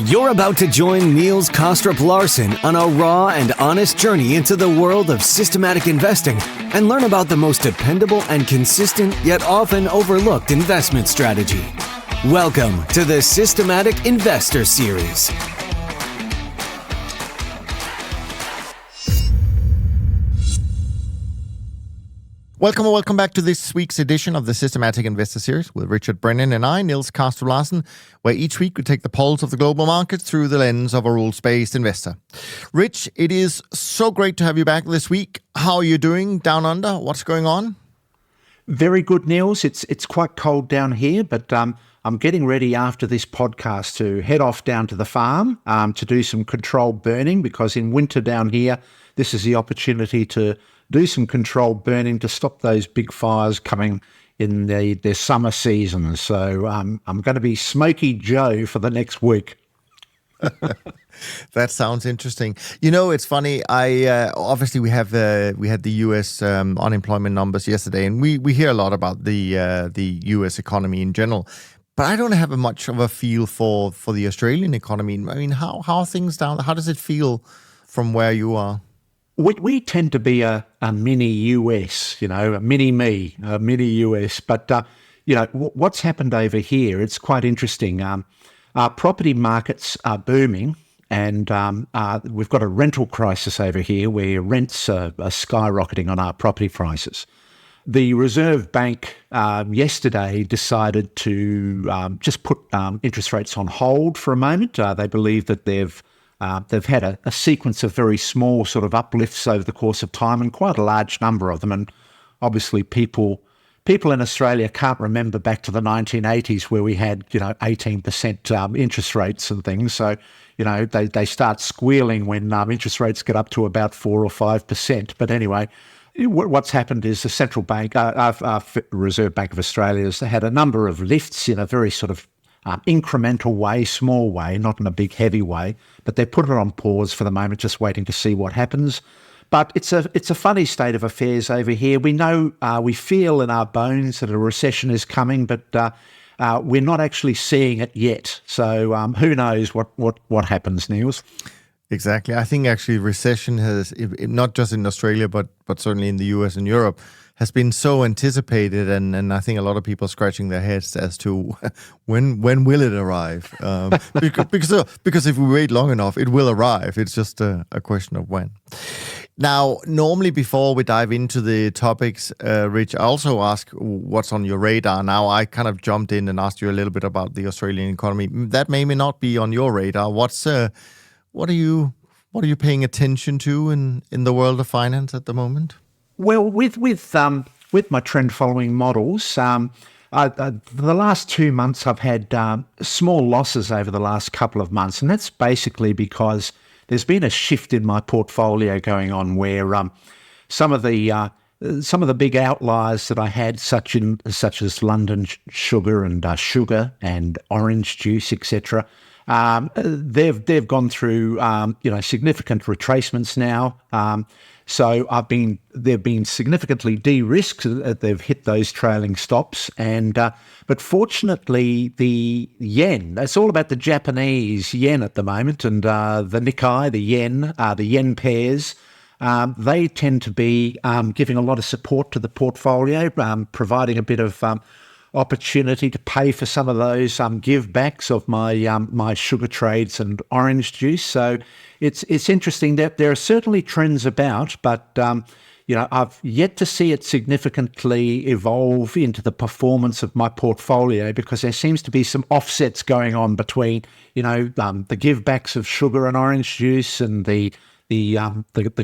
You're about to join Niels Kostrup-Larsen on a raw and honest journey into the world of systematic investing and learn about the most dependable and consistent yet often overlooked investment strategy. Welcome to the Systematic Investor Series. Welcome back to this week's edition of the Systematic Investor Series with Richard Brennan and I, Niels Kostrup-Larsen, where each week we take the pulse of the global markets through the lens of a rules-based investor. Rich, it is so great to have you back this week. How are you doing down under? What's going on? Very good, Niels. It's quite cold down here, but I'm getting ready after this podcast to head off down to the farm to do some controlled burning, because in winter down here, this is the opportunity to do some controlled burning to stop those big fires coming in their summer season. So I'm going to be Smoky Joe for the next week. That sounds interesting. You know, it's funny. Obviously we had the U.S. Unemployment numbers yesterday, and we hear a lot about the U.S. economy in general. But I don't have much of a feel for the Australian economy. I mean, how are things down? How does it feel from where you are? We tend to be a mini US, a mini me, a mini US. But, what's happened over here, it's quite interesting. Our property markets are booming, and we've got a rental crisis over here where rents are skyrocketing on our property prices. The Reserve Bank yesterday decided to just put interest rates on hold for a moment. They believe that they've had a sequence of very small sort of uplifts over the course of time, and quite a large number of them. And obviously people in Australia can't remember back to the 1980s where we had, 18% interest rates and things. So, they start squealing when interest rates get up to about 4 or 5%. But anyway, what's happened is the central bank, our Reserve Bank of Australia, has had a number of lifts in a very sort of incremental way, small way, not in a big heavy way, but they put it on pause for the moment, just waiting to see what happens. But it's a funny state of affairs over here. We know, we feel in our bones that a recession is coming, but we're not actually seeing it yet. So who knows what happens, Niels? Exactly. I think actually recession has, not just in Australia, but certainly in the US and Europe, has been so anticipated, and I think a lot of people are scratching their heads as to when will it arrive? Because if we wait long enough, it will arrive. It's just a question of when. Now, normally before we dive into the topics, Rich, I also ask what's on your radar. Now, I kind of jumped in and asked you a little bit about the Australian economy. That may not be on your radar. What are you paying attention to in the world of finance at the moment? Well, with my trend following models, the last 2 months I've had small losses over the last couple of months, and that's basically because there's been a shift in my portfolio going on where some of the big outliers that I had, such as London sugar and orange juice, etc. They've gone through significant retracements now. So they've been significantly de-risked. They've hit those trailing stops, but fortunately the yen. It's all about the Japanese yen at the moment, and the Nikkei, the yen pairs. They tend to be giving a lot of support to the portfolio, providing a bit of opportunity to pay for some of those give backs of my sugar trades and orange juice. So it's interesting that there are certainly trends about, but I've yet to see it significantly evolve into the performance of my portfolio, because there seems to be some offsets going on between the give backs of sugar and orange juice and the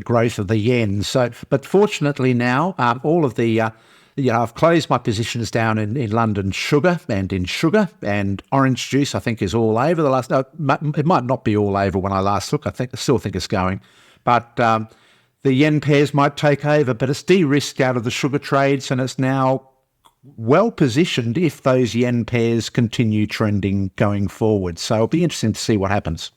growth of the yen. So, but fortunately now, all of the I've closed my positions down in London sugar and orange juice. I think is all over the last. It might not be all over when I last look. I still think it's going, but the yen pairs might take over. But it's de-risked out of the sugar trades, and it's now well positioned if those yen pairs continue trending going forward. So it'll be interesting to see what happens.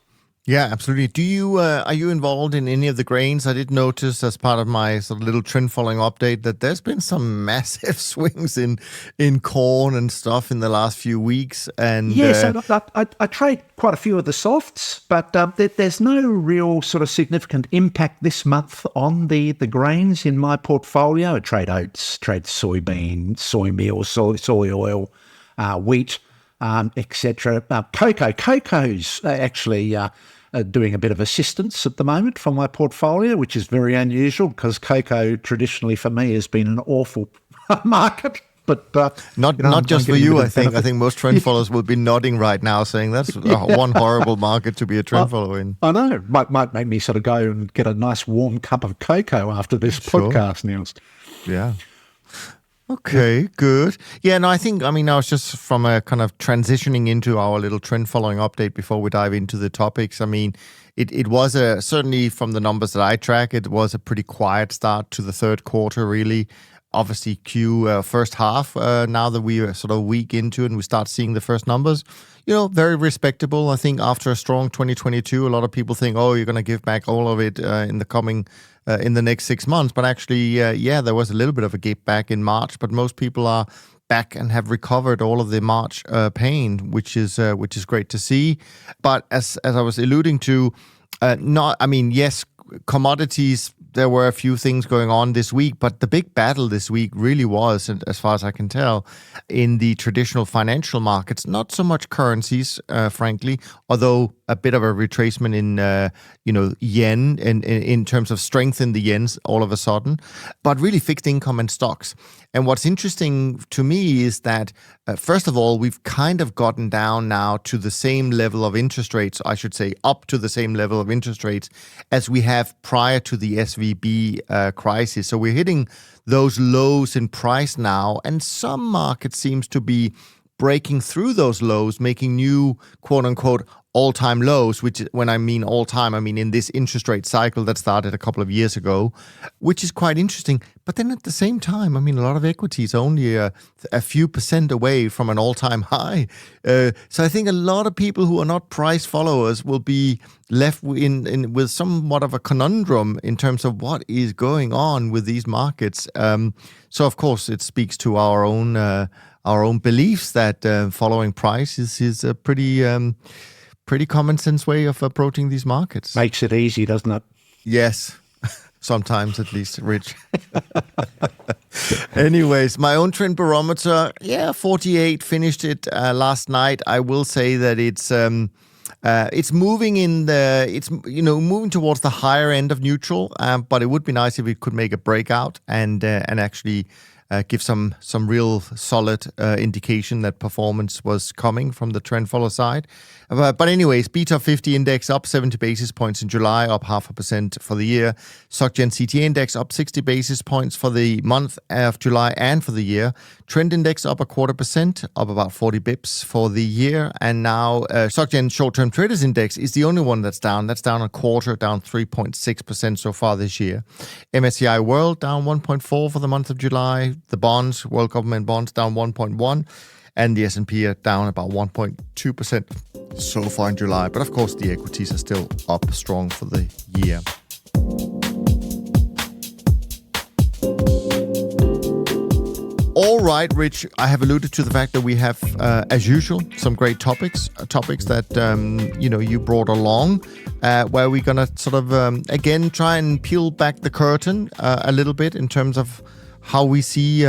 Yeah, absolutely. Do you are you involved in any of the grains? I did notice as part of my sort of little trend following update that there's been some massive swings in corn and stuff in the last few weeks. And Yes, I trade quite a few of the softs, but there's no real sort of significant impact this month on the grains in my portfolio. I trade oats, trade soybean, soy meal, soy oil, wheat, etc. Cocoa's actually doing a bit of assistance at the moment for my portfolio, which is very unusual because cocoa traditionally for me has been an awful market. But not just for you, I think. I think most trend followers will be nodding right now, saying that's one horrible market to be a trend follower in. I know. Might make me sort of go and get a nice warm cup of cocoa after this podcast, Niels. Yeah. Okay, good. Yeah, no, I was just from a kind of transitioning into our little trend following update before we dive into the topics. I mean, it was certainly from the numbers that I track, it was a pretty quiet start to the third quarter, really. Obviously, first half, now that we are sort of a week into it and we start seeing the first numbers, very respectable. I think after a strong 2022, a lot of people think, oh, you're going to give back all of it in the next 6 months. But actually, there was a little bit of a gap back in March, but most people are back and have recovered all of the March pain, which is great to see. But as I was alluding to, yes, commodities, there were a few things going on this week, but the big battle this week really was, and as far as I can tell, in the traditional financial markets, not so much currencies, frankly, although a bit of a retracement in, yen and in terms of strength in the yens all of a sudden, but really fixed income and stocks. And what's interesting to me is that, first of all, we've kind of gotten down now to the same level of interest rates, I should say up to the same level of interest rates as we have prior to the SVB crisis. So we're hitting those lows in price now, and some markets seems to be breaking through those lows, making new quote-unquote all-time lows, which when I mean all-time, I mean in this interest rate cycle that started a couple of years ago, which is quite interesting. But then at the same time, a lot of equities are only a few percent away from an all-time high. So I think a lot of people who are not price followers will be left with somewhat of a conundrum in terms of what is going on with these markets. So of course, it speaks to our own beliefs that following price is a pretty common sense way of approaching these markets. Makes it easy, doesn't it? Yes, sometimes at least, Rich. Anyways, my own trend barometer, 48, finished it last night. I will say that it's moving moving towards the higher end of neutral, but it would be nice if it could make a breakout and actually give some real solid indication that performance was coming from the trend follow side. But anyways, Beta 50 index up 70 basis points in July, up 0.5% for the year. SocGen CTA index up 60 basis points for the month of July and for the year. Trend index up 0.25%, up about 40 bips for the year. And now SocGen short-term traders index is the only one that's down. That's down a quarter, down 3.6% so far this year. MSCI World down 1.4 for the month of July. The bonds, world government bonds, down 1.1, and the S&P are down about 1.2% so far in July. But of course, the equities are still up strong for the year. All right, Rich, I have alluded to the fact that we have, as usual, some great topics that, you brought along, where we're going to sort of, again, try and peel back the curtain a little bit in terms of how we see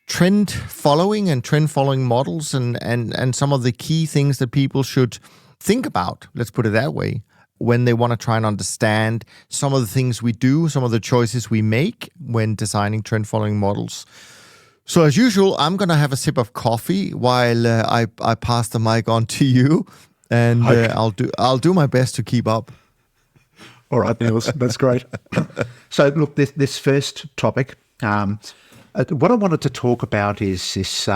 trend following models and some of the key things that people should think about, let's put it that way, when they want to try and understand some of the things we do, some of the choices we make when designing trend following models. So as usual, I'm going to have a sip of coffee while I pass the mic on to you, and I'll do my best to keep up. All right, Niels, that's great. So look, this first topic, what I wanted to talk about is this,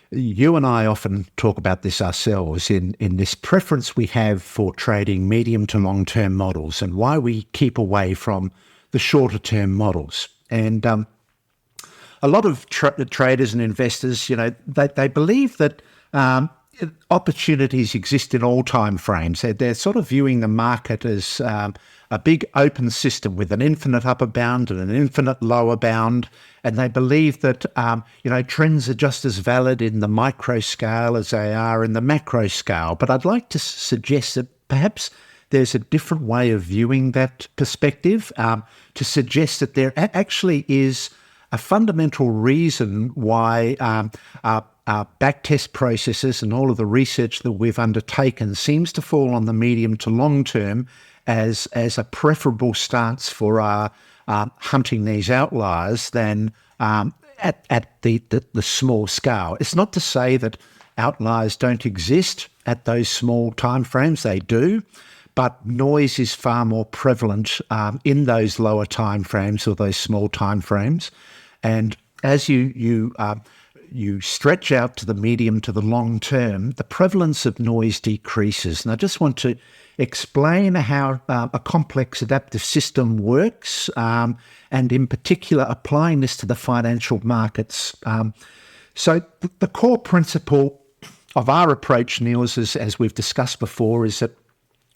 you and I often talk about this ourselves in this preference we have for trading medium to long-term models and why we keep away from the shorter-term models. And a lot of traders and investors, they believe that opportunities exist in all time frames. They're sort of viewing the market as a big open system with an infinite upper bound and an infinite lower bound. And they believe that, trends are just as valid in the micro scale as they are in the macro scale. But I'd like to suggest that perhaps there's a different way of viewing that perspective, to suggest that there actually is a fundamental reason why our backtest processes and all of the research that we've undertaken seems to fall on the medium to long term as a preferable stance for hunting these outliers than at the small scale. It's not to say that outliers don't exist at those small timeframes. They do, but noise is far more prevalent in those lower timeframes or those small timeframes. And as you stretch out to the medium to the long term, the prevalence of noise decreases. And I just want to explain how a complex adaptive system works, and in particular applying this to the financial markets. So the core principle of our approach, Niels, as we've discussed before, is that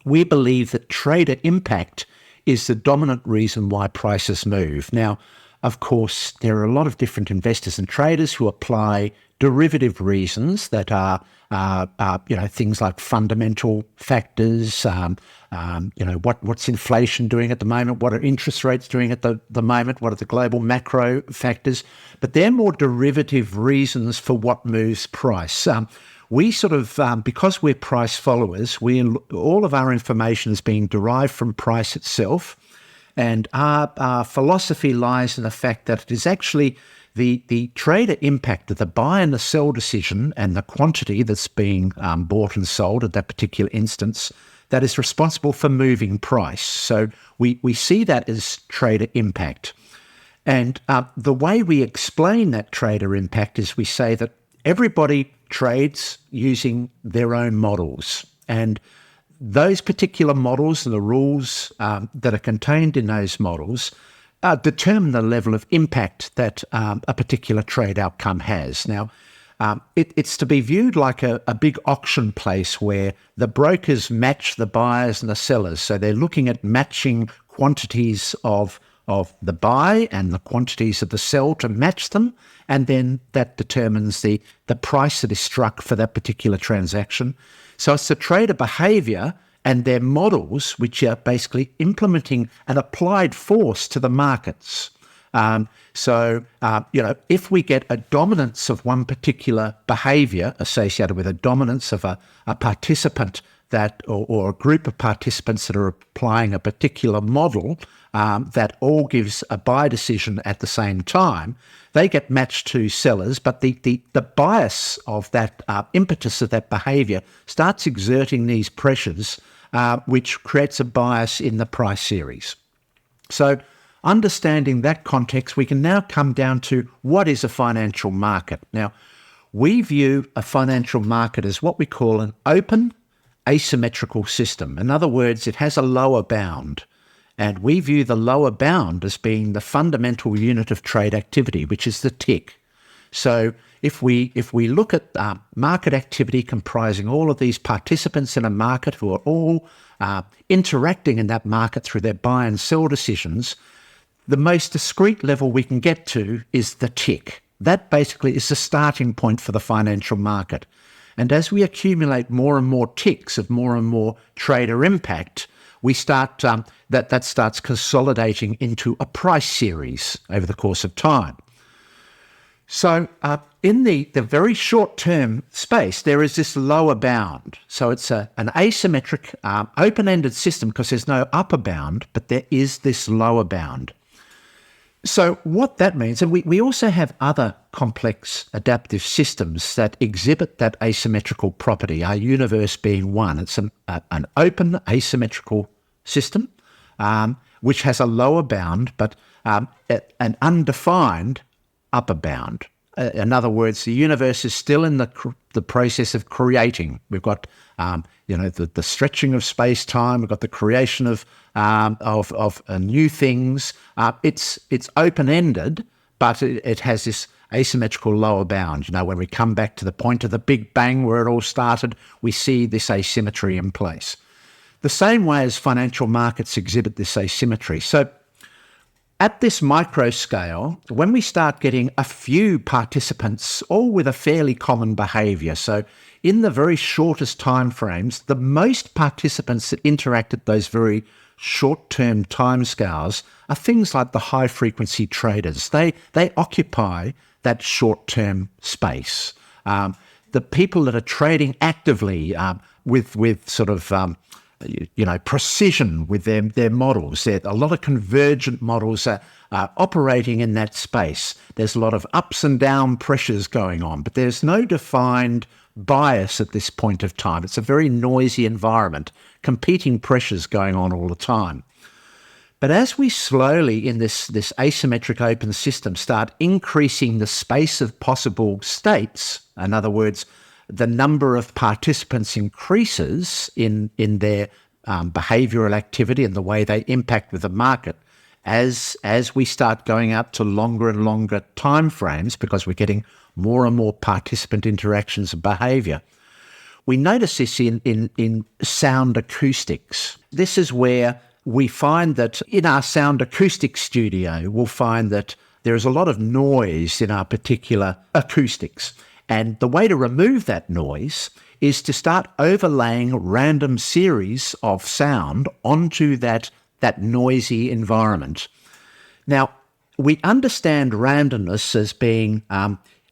we believe that trader impact is the dominant reason why prices move. Now, of course, there are a lot of different investors and traders who apply derivative reasons that are things like fundamental factors, what's inflation doing at the moment, what are interest rates doing at the moment, what are the global macro factors, but they're more derivative reasons for what moves price. We sort of, because we're price followers, all of our information is being derived from price itself. And our philosophy lies in the fact that it is actually the trader impact of the buy and the sell decision and the quantity that's being bought and sold at that particular instance that is responsible for moving price. So we see that as trader impact. And the way we explain that trader impact is we say that everybody trades using their own models. And those particular models and the rules that are contained in those models determine the level of impact that a particular trade outcome has. Now, it's to be viewed like a big auction place where the brokers match the buyers and the sellers. So they're looking at matching quantities of the buy and the quantities of the sell to match them, and then that determines the price that is struck for that particular transaction. So it's the trader behaviour and their models which are basically implementing an applied force to the markets. If we get a dominance of one particular behaviour associated with a dominance of a participant or a group of participants that are applying a particular model that all gives a buy decision at the same time, they get matched to sellers, but the bias of that impetus of that behaviour starts exerting these pressures, which creates a bias in the price series. So understanding that context, we can now come down to what is a financial market. Now, we view a financial market as what we call an open asymmetrical system. In other words, it has a lower bound. And we view the lower bound as being the fundamental unit of trade activity, which is the tick. So if we look at market activity comprising all of these participants in a market who are all interacting in that market through their buy and sell decisions, the most discrete level we can get to is the tick. That basically is the starting point for the financial market. And as we accumulate more and more ticks of more and more trader impact, we start that starts consolidating into a price series over the course of time. So in the very short-term space, there is this lower bound. So it's an asymmetric, open-ended system because there's no upper bound, but there is this lower bound. So what that means, and we also have other complex adaptive systems that exhibit that asymmetrical property, our universe being one. It's an open asymmetrical system, which has a lower bound, but an undefined upper bound. In other words, the universe is still in the process of creating. We've got the stretching of space time. We've got the creation of new things. It's open ended, but it has this asymmetrical lower bound. When we come back to the point of the Big Bang where it all started, we see this asymmetry in place. The same way as financial markets exhibit this asymmetry. So at this micro scale, when we start getting a few participants, all with a fairly common behaviour, so in the very shortest time frames, the most participants that interact at those very short-term timescales are things like the high-frequency traders. They occupy that short-term space. The people that are trading actively with sort of precision with their models. A lot of convergent models are operating in that space. There's a lot of ups and down pressures going on, but there's no defined bias at this point of time. It's a very noisy environment, competing pressures going on all the time. But as we slowly, in this asymmetric open system, start increasing the space of possible states, in other words, the number of participants increases in their behavioural activity and the way they impact with the market as we start going out to longer and longer time frames, because we're getting more and more participant interactions and behaviour. We notice this in sound acoustics. This is where we find that in our sound acoustics studio, we'll find that there is a lot of noise in our particular acoustics. And the way to remove that noise is to start overlaying random series of sound onto that noisy environment. Now, we understand randomness as being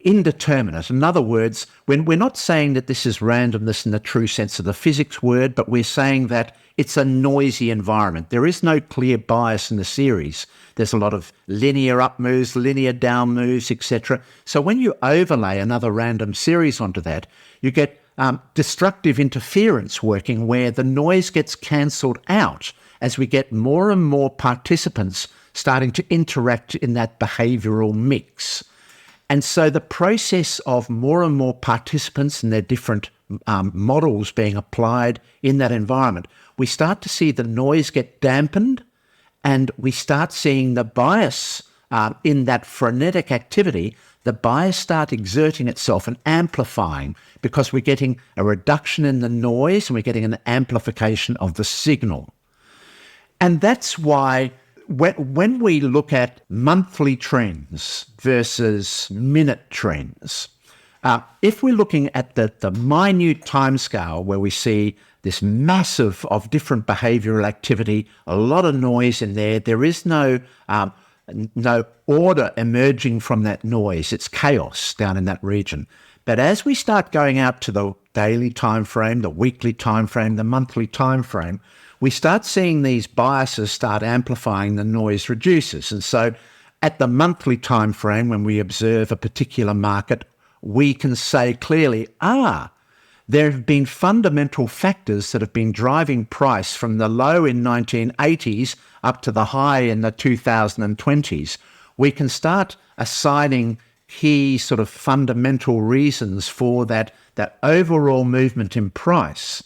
indeterminate. In other words, when we're not saying that this is randomness in the true sense of the physics word, but we're saying that it's a noisy environment. There is no clear bias in the series. There's a lot of linear up moves, linear down moves, etc. So when you overlay another random series onto that, you get destructive interference working where the noise gets cancelled out as we get more and more participants starting to interact in that behavioural mix. And so the process of more and more participants and their different models being applied in that environment, we start to see the noise get dampened, and we start seeing the bias in that frenetic activity, the bias start exerting itself and amplifying, because we're getting a reduction in the noise and we're getting an amplification of the signal. And that's why when we look at monthly trends versus minute trends, if we're looking at the minute timescale where we see this massive of different behavioural activity, a lot of noise in there, there is no order emerging from that noise. It's chaos down in that region. But as we start going out to the daily time frame, the weekly time frame, the monthly time frame, we start seeing these biases start amplifying, the noise reduces. And so at the monthly time frame, when we observe a particular market, we can say clearly, there have been fundamental factors that have been driving price from the low in 1980s up to the high in the 2020s. We can start assigning key sort of fundamental reasons for that overall movement in price.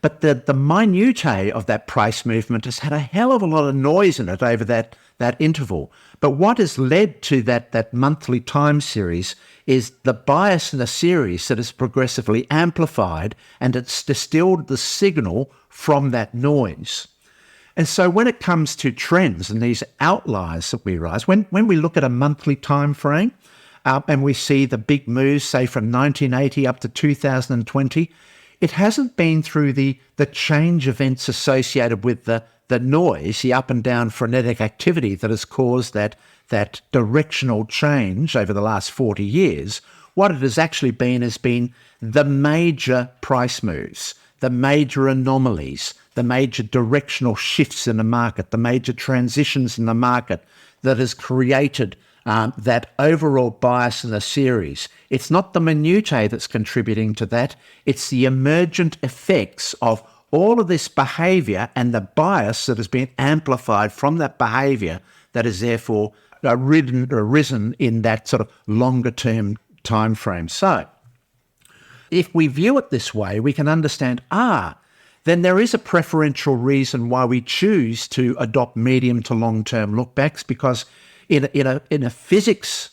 But the minutiae of that price movement has had a hell of a lot of noise in it over that interval. But what has led to that monthly time series is the bias in the series that is progressively amplified, and it's distilled the signal from that noise. And so when it comes to trends and these outliers that we rise, when we look at a monthly time frame and we see the big moves, say from 1980 up to 2020, it hasn't been through the change events associated with the noise, the up and down frenetic activity that has caused that directional change over the last 40 years. What it has actually been has been the major price moves, the major anomalies, the major directional shifts in the market, the major transitions in the market that has created that overall bias in the series. It's not the minutiae that's contributing to that. It's the emergent effects of all of this behaviour and the bias that has been amplified from that behaviour that is therefore arisen in that sort of longer term time frame. So if we view it this way, we can understand, then there is a preferential reason why we choose to adopt medium to long term lookbacks, because in a physics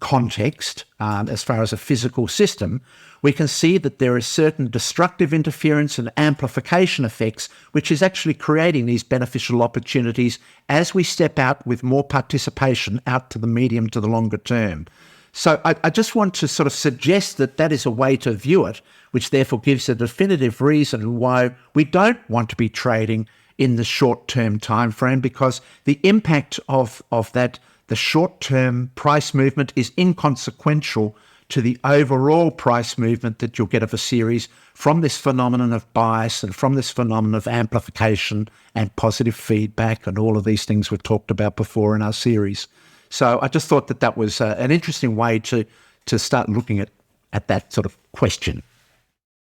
context, as far as a physical system, we can see that there is certain destructive interference and amplification effects, which is actually creating these beneficial opportunities as we step out with more participation out to the medium to the longer term. So I just want to sort of suggest that that is a way to view it, which therefore gives a definitive reason why we don't want to be trading in the short-term time frame, because the impact of that, the short-term price movement, is inconsequential to the overall price movement that you'll get of a series from this phenomenon of bias and from this phenomenon of amplification and positive feedback and all of these things we've talked about before in our series. So I just thought that that was an interesting way to start looking at that sort of question.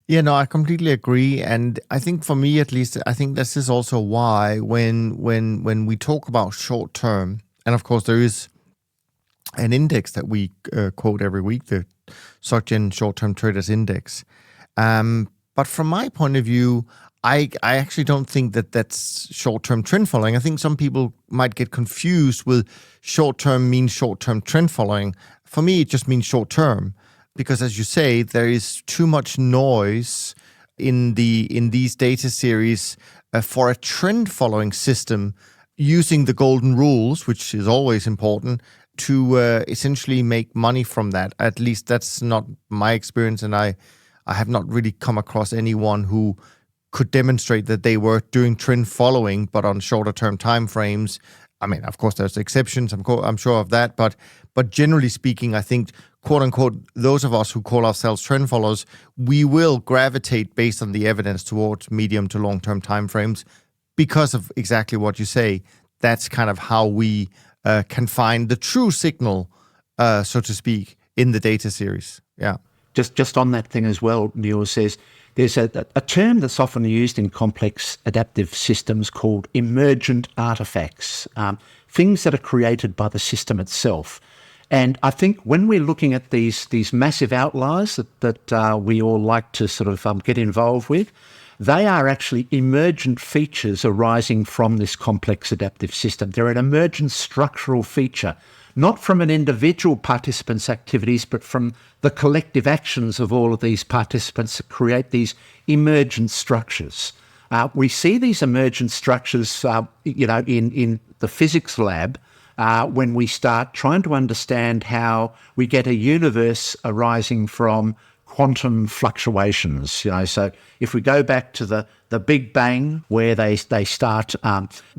Yeah, no, I completely agree. And I think for me, at least, I think this is also why when we talk about short term, and of course there is an index that we quote every week, the SocGen Short-Term Traders Index. But from my point of view, I actually don't think that that's short-term trend following. I think some people might get confused with short-term means short-term trend following. For me, it just means short-term, because as you say, there is too much noise in these data series for a trend following system using the golden rules, which is always important, to essentially make money from that. At least that's not my experience, and I have not really come across anyone who could demonstrate that they were doing trend following, but on shorter term time frames. I mean, of course, there's exceptions. I'm sure of that, but generally speaking, I think, quote unquote, those of us who call ourselves trend followers, we will gravitate based on the evidence towards medium to long term time frames because of exactly what you say. That's kind of how we can find the true signal, so to speak, in the data series. Yeah. Just on that thing as well, Neil says, there's a term that's often used in complex adaptive systems called emergent artifacts, things that are created by the system itself. And I think when we're looking at these massive outliers that we all like to sort of get involved with, they are actually emergent features arising from this complex adaptive system. They're an emergent structural feature, not from an individual participant's activities, but from the collective actions of all of these participants that create these emergent structures. We see these emergent structures, in the physics lab when we start trying to understand how we get a universe arising from quantum fluctuations. So if we go back to the Big Bang, where they start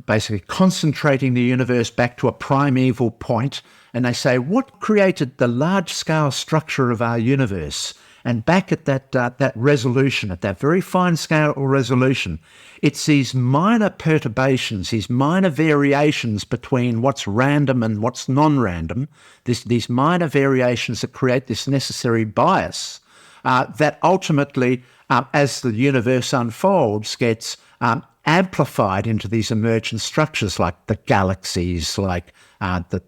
basically concentrating the universe back to a primeval point, and they say, what created the large-scale structure of our universe? And back at that resolution, at that very fine scale resolution, it's these minor perturbations, these minor variations between what's random and what's non-random, these minor variations that create this necessary bias that ultimately, as the universe unfolds, gets amplified into these emergent structures like the galaxies, like the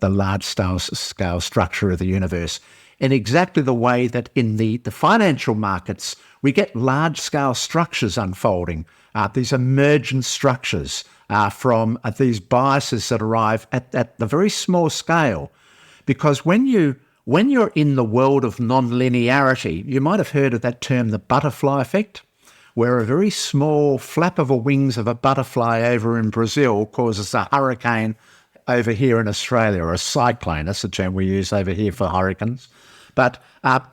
large-scale structure of the universe. In exactly the way that in the financial markets, we get large-scale structures unfolding, these emergent structures from these biases that arrive at the very small scale. Because when you're in the world of non-linearity, you might have heard of that term, the butterfly effect, where a very small flap of the wings of a butterfly over in Brazil causes a hurricane over here in Australia, or a cyclone. That's the term we use over here for hurricanes. But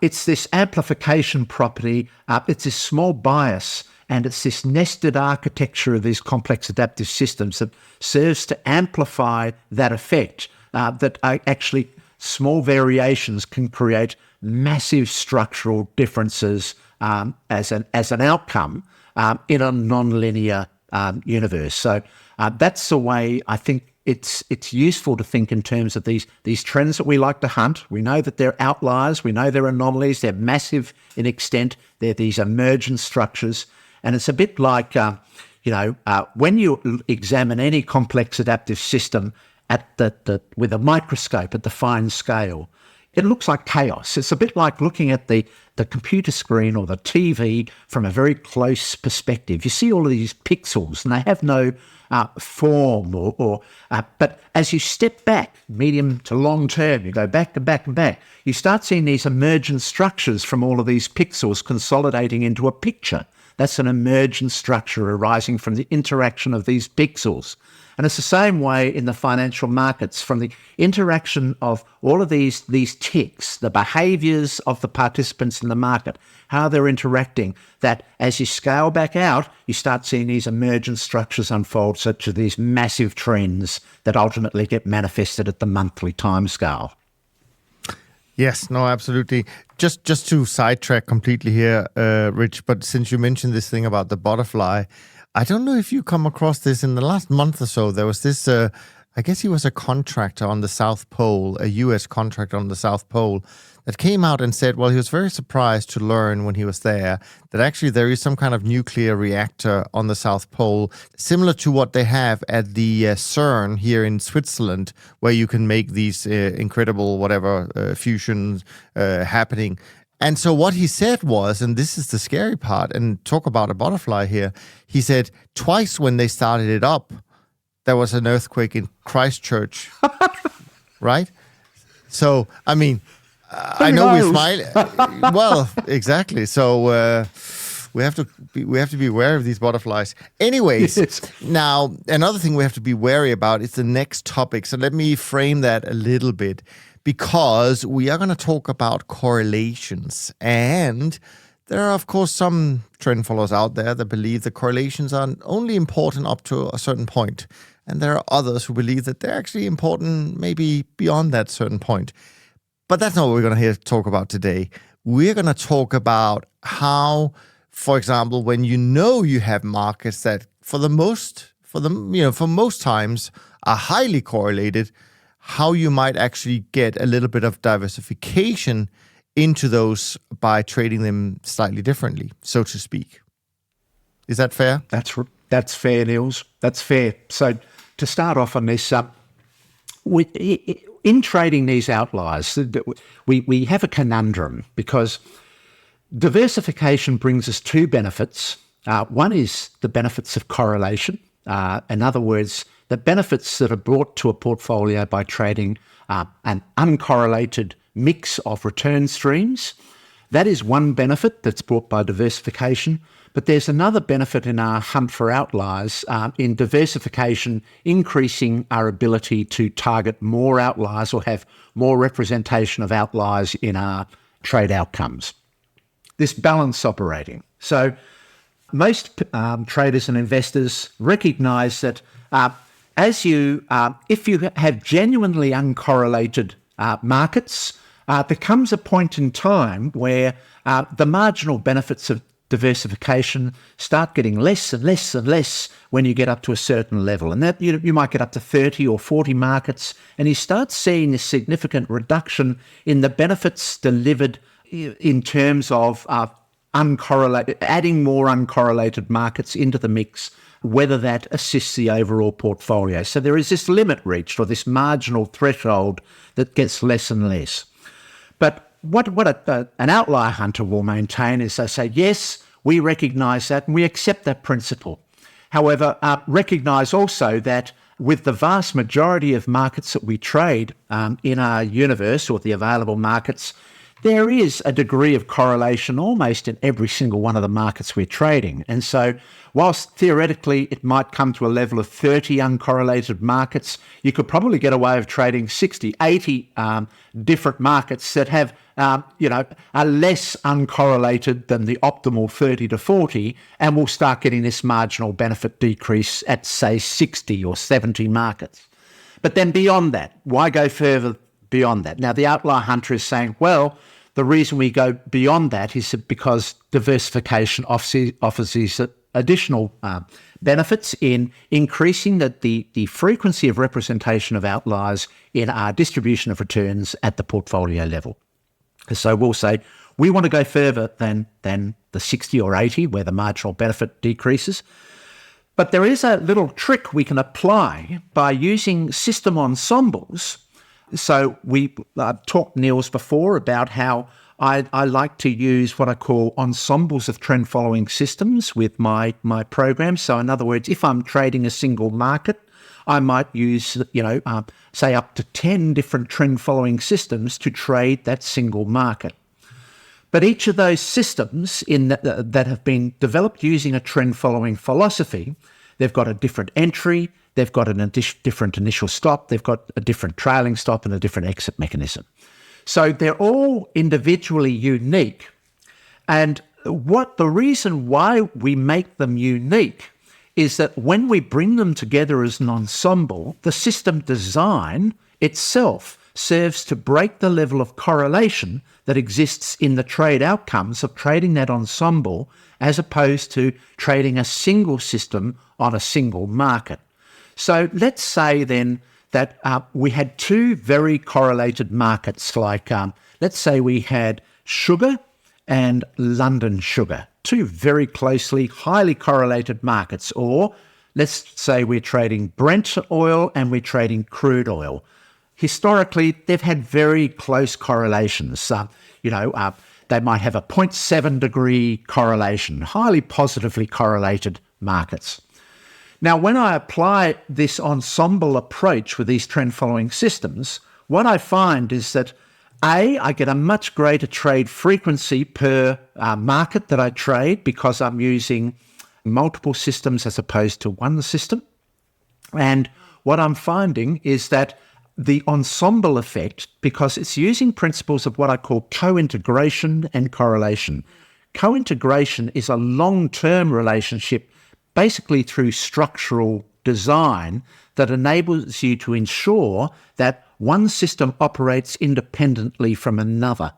it's this amplification property, it's this small bias, and it's this nested architecture of these complex adaptive systems that serves to amplify that effect, that actually small variations can create massive structural differences as an outcome in a non-linear universe. So that's the way I think it's useful to think in terms of these trends that we like to hunt. We know that they're outliers. We know they're anomalies. They're massive in extent. They're these emergent structures. And it's a bit like, when you examine any complex adaptive system with a microscope at the fine scale, it looks like chaos. It's a bit like looking at the computer screen or the TV from a very close perspective. You see all of these pixels and they have no form but as you step back, medium to long term, you go back and back and back, you start seeing these emergent structures from all of these pixels consolidating into a picture. That's an emergent structure arising from the interaction of these pixels. And it's the same way in the financial markets, from the interaction of all of these ticks, the behaviours of the participants in the market, how they're interacting, that as you scale back out, you start seeing these emergent structures unfold, such as these massive trends that ultimately get manifested at the monthly timescale. Yes, no, absolutely. Just to sidetrack completely here, Rich, but since you mentioned this thing about the butterfly, I don't know if you come across this in the last month or so. There was this, I guess he was a contractor on the South Pole, a US contractor on the South Pole, that came out and said, well, he was very surprised to learn when he was there that actually there is some kind of nuclear reactor on the South Pole, similar to what they have at the CERN here in Switzerland, where you can make these incredible fusions happening. And so what he said was, and this is the scary part, and talk about a butterfly here, he said twice when they started it up, there was an earthquake in Christchurch, right? So, I mean, I know we smile. Well, exactly. So we have to be aware of these butterflies. Anyways, yes. Now another thing we have to be wary about is the next topic. So let me frame that a little bit, because we are going to talk about correlations. And there are, of course, some trend followers out there that believe that correlations are only important up to a certain point. And there are others who believe that they're actually important maybe beyond that certain point. But that's not what we're going to talk about today. We're going to talk about how, for example, when you have markets that for most times are highly correlated, how you might actually get a little bit of diversification into those by trading them slightly differently, so to speak. Is that fair? That's fair, Niels. That's fair. So to start off on this, in trading these outliers, we have a conundrum, because diversification brings us two benefits. One is the benefits of correlation. In other words, the benefits that are brought to a portfolio by trading an uncorrelated mix of return streams. That is one benefit that's brought by diversification. But there's another benefit in our hunt for outliers, in diversification increasing our ability to target more outliers or have more representation of outliers in our trade outcomes. This balance operating. So most traders and investors recognise that if you have genuinely uncorrelated markets, there comes a point in time where the marginal benefits of diversification start getting less and less and less when you get up to a certain level. And that you might get up to 30 or 40 markets, and you start seeing a significant reduction in the benefits delivered in terms of uncorrelated, adding more uncorrelated markets into the mix, whether that assists the overall portfolio. So there is this limit reached, or this marginal threshold that gets less and less. But what an outlier hunter will maintain is they say, yes, we recognise that and we accept that principle. However, recognise also that with the vast majority of markets that we trade in our universe, or the available markets, there is a degree of correlation almost in every single one of the markets we're trading. And so whilst theoretically it might come to a level of 30 uncorrelated markets, you could probably get away with trading 60, 80 different markets that have, are less uncorrelated than the optimal 30 to 40, and we'll start getting this marginal benefit decrease at, say, 60 or 70 markets. But then beyond that, why go further beyond that? Now, the outlier hunter is saying, well, the reason we go beyond that is because diversification offers these additional benefits in increasing the frequency of representation of outliers in our distribution of returns at the portfolio level. So we'll say we want to go further than the 60 or 80 where the marginal benefit decreases. But there is a little trick we can apply by using system ensembles So we talked, Niels, before about how I like to use what I call ensembles of trend following systems with my program. So in other words, if I'm trading a single market, I might use, say up to 10 different trend following systems to trade that single market. But each of those systems that have been developed using a trend following philosophy, they've got a different entry, they've got a different initial stop, they've got a different trailing stop and a different exit mechanism. So they're all individually unique. And the reason why we make them unique is that when we bring them together as an ensemble, the system design itself serves to break the level of correlation that exists in the trade outcomes of trading that ensemble as opposed to trading a single system on a single market. So let's say then that we had two very correlated markets, like let's say we had sugar and London sugar, two very closely, highly correlated markets. Or let's say we're trading Brent oil and we're trading crude oil. Historically, they've had very close correlations. They might have a 0.7 degree correlation, highly positively correlated markets. Now, when I apply this ensemble approach with these trend following systems, what I find is that I get a much greater trade frequency per market that I trade because I'm using multiple systems as opposed to one system. And what I'm finding is that the ensemble effect, because it's using principles of what I call co-integration and correlation. Co-integration is a long-term relationship, basically through structural design, that enables you to ensure that one system operates independently from another.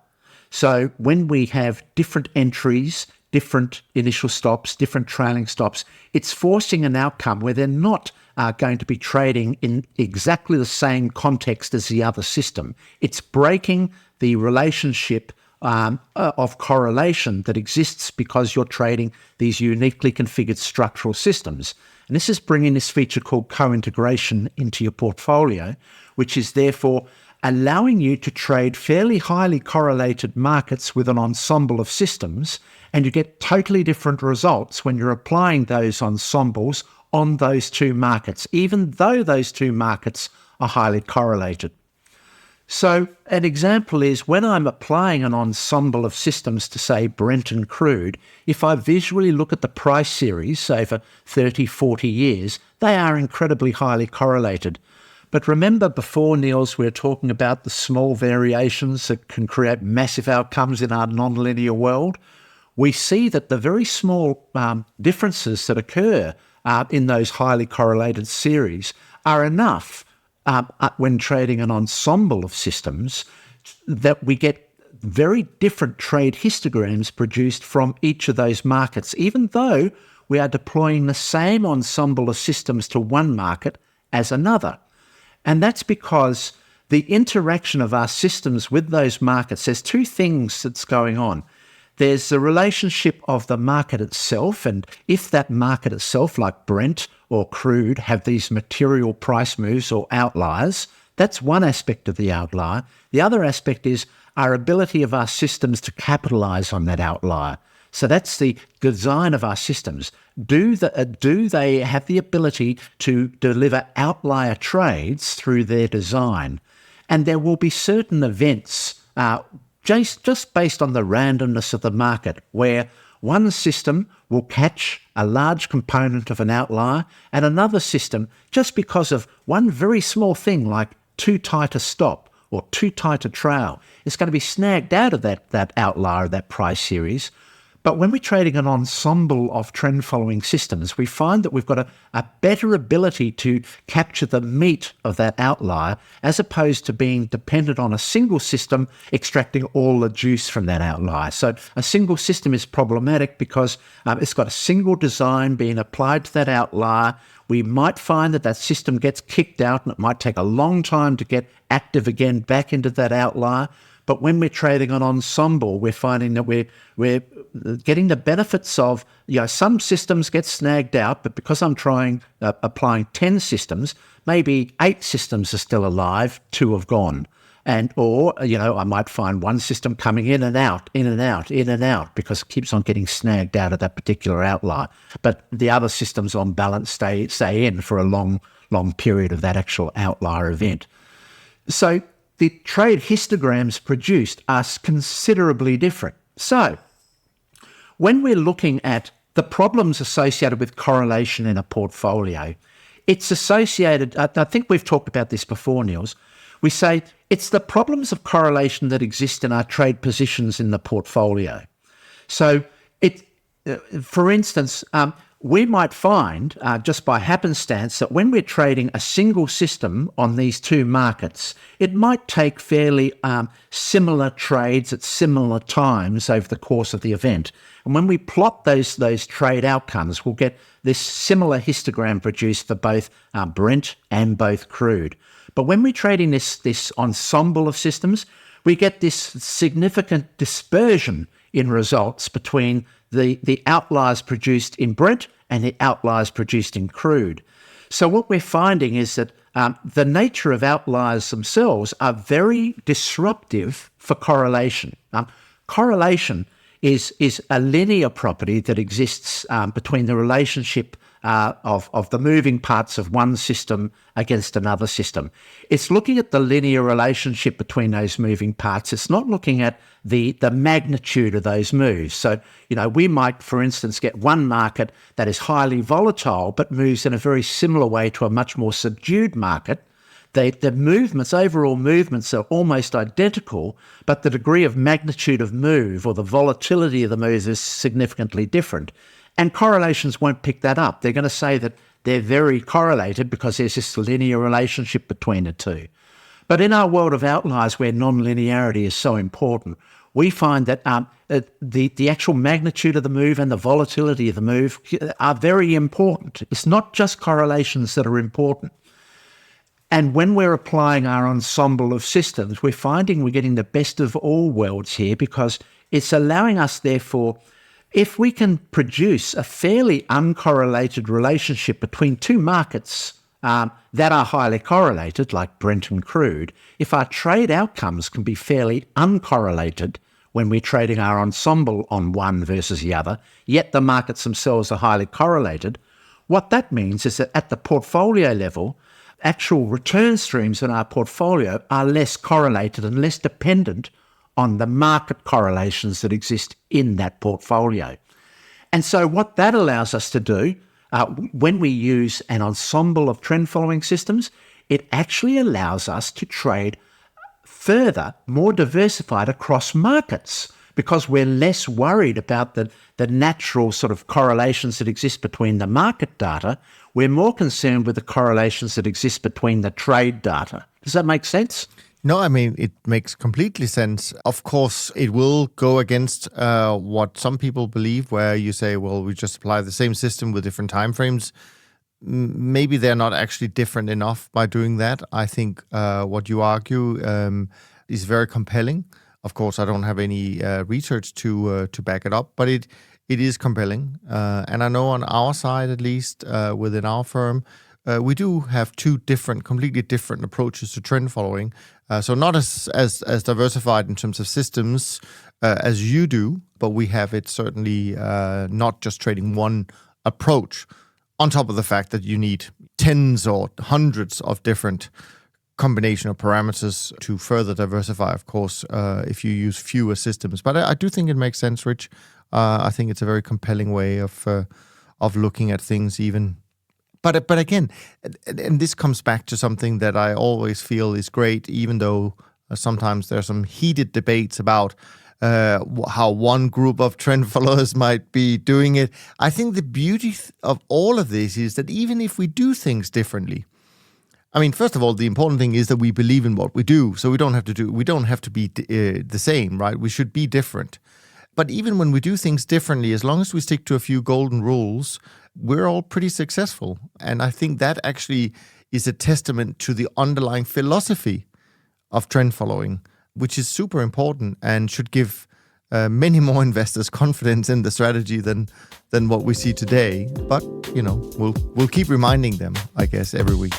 So when we have different entries, different initial stops, different trailing stops, it's forcing an outcome where they're not going to be trading in exactly the same context as the other system. It's breaking the relationship of correlation that exists because you're trading these uniquely configured structural systems. And this is bringing this feature called co-integration into your portfolio, which is therefore allowing you to trade fairly highly correlated markets with an ensemble of systems, and you get totally different results when you're applying those ensembles on those two markets, even though those two markets are highly correlated. So an example is when I'm applying an ensemble of systems to, say, Brent and crude, if I visually look at the price series over 30, 40 years, they are incredibly highly correlated. But remember before, Niels, we were talking about the small variations that can create massive outcomes in our nonlinear world. We see that the very small differences that occur in those highly correlated series are enough when trading an ensemble of systems that we get very different trade histograms produced from each of those markets, even though we are deploying the same ensemble of systems to one market as another. And that's because the interaction of our systems with those markets, there's two things that's going on. There's the relationship of the market itself, and if that market itself, like Brent or crude, have these material price moves or outliers, that's one aspect of the outlier. The other aspect is our ability of our systems to capitalize on that outlier. So that's the design of our systems. Do they have the ability to deliver outlier trades through their design? And there will be certain events just based on the randomness of the market, where one system will catch a large component of an outlier and another system, just because of one very small thing like too tight a stop or too tight a trail, is going to be snagged out of that outlier, that price series. But when we're trading an ensemble of trend following systems, we find that we've got a better ability to capture the meat of that outlier, as opposed to being dependent on a single system extracting all the juice from that outlier. So a single system is problematic because it's got a single design being applied to that outlier. We might find that system gets kicked out and it might take a long time to get active again back into that outlier. But when we're trading an ensemble, we're finding that we're getting the benefits of, some systems get snagged out, but because I'm applying 10 systems, maybe 8 systems are still alive, 2 have gone. Or I might find one system coming in and out, because it keeps on getting snagged out of that particular outlier. But the other systems on balance stay in for a long period of that actual outlier event. So the trade histograms produced are considerably different. So when we're looking at the problems associated with correlation in a portfolio, it's associated, I think we've talked about this before, Niels. We say it's the problems of correlation that exist in our trade positions in the portfolio. So, for instance, we might find, just by happenstance, that when we're trading a single system on these 2 markets, it might take fairly similar trades at similar times over the course of the event. And when we plot those trade outcomes, we'll get this similar histogram produced for both Brent and both crude. But when we're trading this ensemble of systems, we get this significant dispersion in results between the outliers produced in Brent and the outliers produced in crude. So what we're finding is that the nature of outliers themselves are very disruptive for correlation. Correlation is a linear property that exists between the relationship of the moving parts of one system against another system. It's looking at the linear relationship between those moving parts. It's not looking at the magnitude of those moves. So, we might, for instance, get one market that is highly volatile but moves in a very similar way to a much more subdued market. The movements, overall movements, are almost identical, but the degree of magnitude of move or the volatility of the move is significantly different. And correlations won't pick that up. They're going to say that they're very correlated because there's this linear relationship between the two. But in our world of outliers, where non-linearity is so important, we find that the actual magnitude of the move and the volatility of the move are very important. It's not just correlations that are important. And when we're applying our ensemble of systems, we're finding we're getting the best of all worlds here, because it's allowing us, therefore, if we can produce a fairly uncorrelated relationship between 2 markets that are highly correlated, like Brent and crude, if our trade outcomes can be fairly uncorrelated when we're trading our ensemble on one versus the other, yet the markets themselves are highly correlated, what that means is that at the portfolio level, actual return streams in our portfolio are less correlated and less dependent on the market correlations that exist in that portfolio. And so what that allows us to do, when we use an ensemble of trend-following systems, it actually allows us to trade further, more diversified across markets, because we're less worried about the natural sort of correlations that exist between the market data. We're more concerned with the correlations that exist between the trade data. Does that make sense? No, I mean, it makes completely sense. Of course, it will go against what some people believe, where you say, well, we just apply the same system with different timeframes. Maybe they're not actually different enough by doing that. I think what you argue is very compelling. Of course, I don't have any research to back it up, but it is compelling. And I know on our side, at least within our firm, we do have 2 completely different approaches to trend following. So not as diversified in terms of systems as you do, but we have it certainly not just trading one approach, on top of the fact that you need tens or hundreds of different combination of parameters to further diversify, of course, if you use fewer systems. But I do think it makes sense, Rich. I think it's a very compelling way of looking at things even. But again, and this comes back to something that I always feel is great, even though sometimes there are some heated debates about how one group of trend followers might be doing it. I think the beauty of all of this is that even if we do things differently, I mean, first of all, the important thing is that we believe in what we do, so we don't have to be the same, right? We should be different. But even when we do things differently, as long as we stick to a few golden rules, we're all pretty successful. And I think that actually is a testament to the underlying philosophy of trend following, which is super important and should give many more investors confidence in the strategy than what we see today. But we'll keep reminding them, I guess, every week.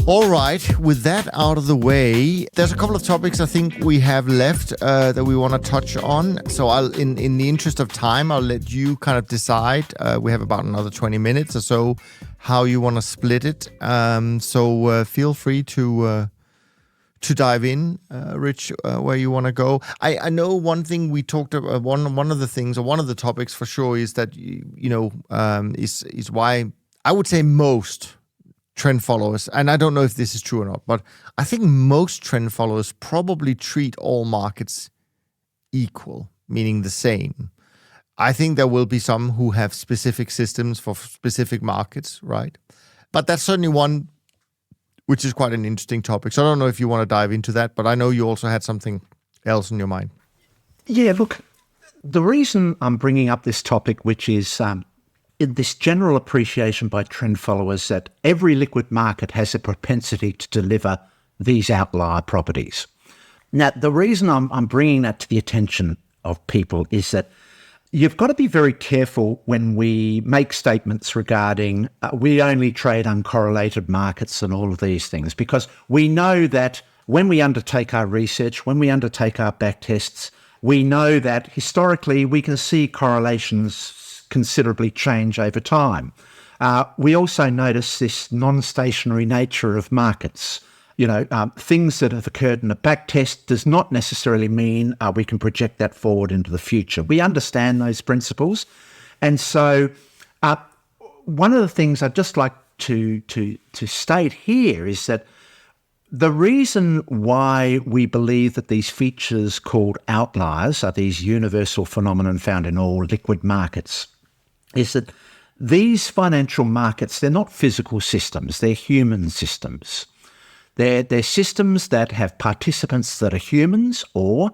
All right, with that out of the way, there's a couple of topics I think we have left that we want to touch on. So in the interest of time, I'll let you kind of decide. We have about another 20 minutes or so, how you want to split it. So feel free to dive in, Rich, where you want to go. I know one thing we talked about, one of the things, or one of the topics for sure, is that, is why I would say most trend followers, and I don't know if this is true or not, but I think most trend followers probably treat all markets equal, meaning the same. I think there will be some who have specific systems for specific markets, right? But that's certainly one which is quite an interesting topic. So I don't know if you want to dive into that, but I know you also had something else in your mind. Yeah, look, the reason I'm bringing up this topic, which is in this general appreciation by trend followers that every liquid market has a propensity to deliver these outlier properties. Now, the reason I'm bringing that to the attention of people is that you've got to be very careful when we make statements regarding we only trade uncorrelated markets and all of these things, because we know that when we undertake our research, when we undertake our back tests, we know that historically we can see correlations considerably change over time. We also notice this non-stationary nature of markets. Things that have occurred in a back test does not necessarily mean we can project that forward into the future. We understand those principles. And so one of the things I'd just like to state here is that the reason why we believe that these features called outliers are these universal phenomenon found in all liquid markets is that these financial markets, they're not physical systems, they're human systems. They're systems that have participants that are humans, or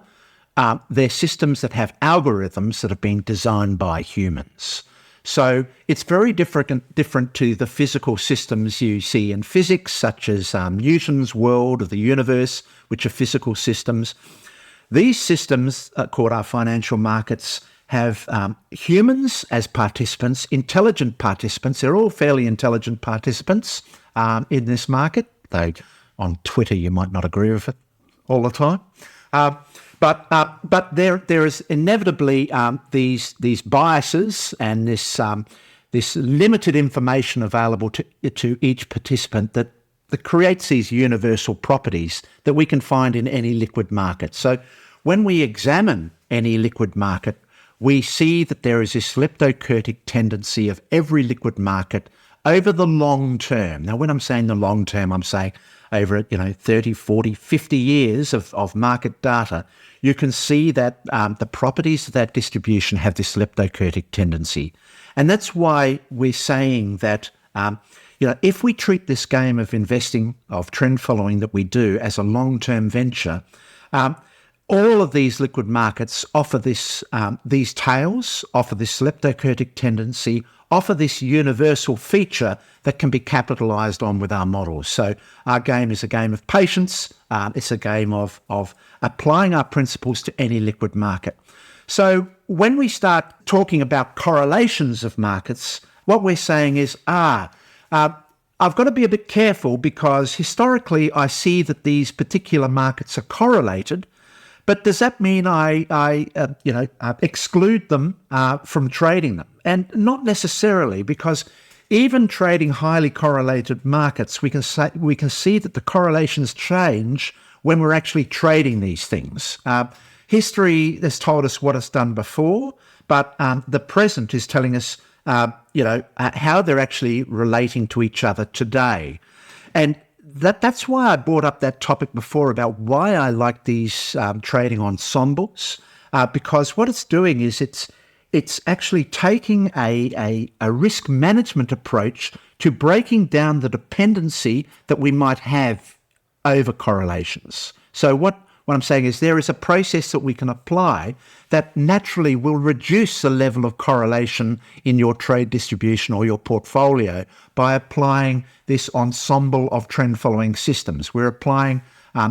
they're systems that have algorithms that have been designed by humans. So it's very different to the physical systems you see in physics, such as Newton's world of the universe, which are physical systems. These systems, called our financial markets, have humans as participants, intelligent participants. They're all fairly intelligent participants in this market, though on Twitter you might not agree with it all the time. But there is inevitably these biases and this limited information available to each participant that creates these universal properties that we can find in any liquid market. So when we examine any liquid market, we see that there is this leptokurtic tendency of every liquid market over the long term. Now, when I'm saying the long term, I'm saying over 30, 40, 50 years of market data. You can see that the properties of that distribution have this leptokurtic tendency. And that's why we're saying that if we treat this game of investing, of trend following that we do, as a long-term venture, all of these liquid markets offer these tails, offer this leptokurtic tendency, offer this universal feature that can be capitalized on with our models. So our game is a game of patience. It's a game of applying our principles to any liquid market. So when we start talking about correlations of markets, what we're saying is, I've got to be a bit careful because historically I see that these particular markets are correlated. But does that mean I exclude them from trading them? And not necessarily, because even trading highly correlated markets, we can see that the correlations change when we're actually trading these things. History has told us what it's done before, but the present is telling us, how they're actually relating to each other today. And that's why I brought up that topic before about why I like these trading ensembles, because what it's doing is it's actually taking a risk management approach to breaking down the dependency that we might have over correlations. So what what I'm saying is there is a process that we can apply that naturally will reduce the level of correlation in your trade distribution or your portfolio by applying this ensemble of trend following systems. We're applying